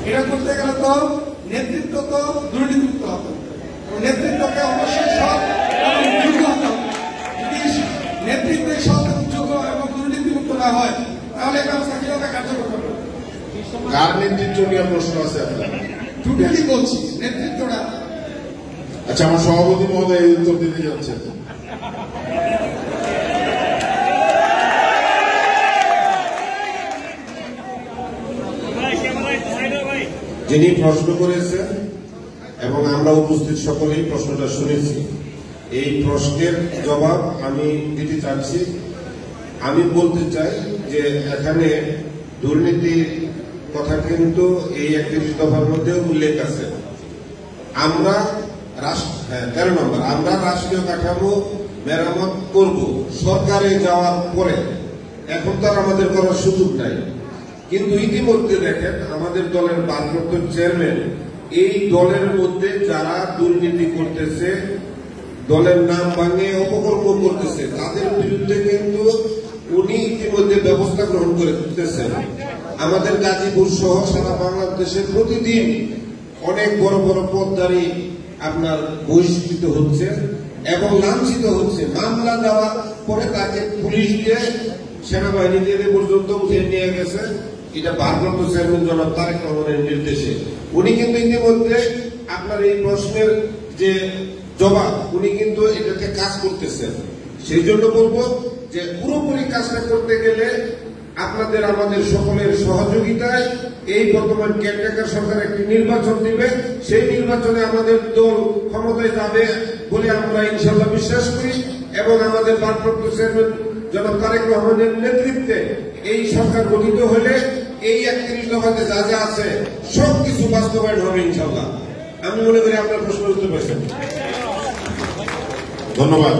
এটা করতে গেলে তো নেতৃত্ব তো দুর্নীতিমুক্ত হতে হবে, নেতৃত্বকে অবশ্যই সৎ এবং যোগ্য হতে হবে। যদি নেতৃত্বে সৎ এবং যোগ্য এবং দুর্নীতিমুক্ত না হয় তাহলে ব্যবস্থা কিভাবে কার্যকর করবে? কার নেতৃত্ব নিয়ে প্রশ্ন আছে আপনার? টোটালি বলছি নেতৃত্বটা। আচ্ছা, আমার সভাপতি মহোদয় এই উত্তর দিতে যাচ্ছেন। যিনি প্রশ্ন করেছেন এবং আমরা উপস্থিত সকলেই প্রশ্নটা শুনেছি, এই প্রশ্নের জবাব আমি দিতে চাচ্ছি। আমি বলতে চাই যে এখানে দুর্নীতির কথা কিন্তু এই 31 দফার মধ্যে উল্লেখ আছে। আমরা 13 নম্বর, আমরা রাষ্ট্রীয় কাঠামো মেরামত করব সরকারে যাওয়ার পরে। এখন তো আর আমাদের করার সুযোগ নাই, কিন্তু ইতিমধ্যে দেখেন আমাদের দলের ভারপ্রাপ্ত চেয়ারম্যান এই দলের মধ্যে যারা দুর্নীতি করতেছে, দলের নাম ভাঙিয়ে অপকর্ম করতেছে, তাদের বিরুদ্ধে কিন্তু উনি ইতিমধ্যে ব্যবস্থা গ্রহণ করতেছেন। আমাদের গাজীপুর সহ সারা বাংলাদেশের প্রতিদিন অনেক বড় বড় পদধারী আপনার বহিষ্কৃত হচ্ছে এবং লাঞ্ছিত হচ্ছে। মামলা দেওয়ার পরে তাকে পুলিশ দিয়ে, সেনাবাহিনী দিয়ে পর্যন্ত উঠে নিয়ে গেছে। এটা ভারপ্রাপ্ত চেয়ারম্যান জনাব তারেক রহমানের নির্দেশে। উনি কিন্তু ইতিমধ্যে আপনার এই প্রশ্নের যে জবাব, উনি কিন্তু এটাকে কাজ করতেছেন। সেই জন্য বলবো যে পুরোপুরি কাজটা করতে গেলে আপনাদের আমাদের সকলের সহযোগিতায় এই বর্তমান কেয়ারটেকার সরকার একটি নির্বাচন দিবে, সেই নির্বাচনে আমাদের দল ক্ষমতায় যাবে বলে আমরা ইনশাল্লাহ বিশ্বাস করি এবং আমাদের ভারপ্রাপ্ত চেয়ারম্যান জনাব তারেক রহমানের নেতৃত্বে এই সরকার গঠিত হলে এই 31 দফাতে যা যা আছে সবকিছু বাস্তবায়ন হবে ইনশাল্লাহ। আমি মনে করি আপনার প্রশ্ন উত্তর পেয়েছেন। ধন্যবাদ।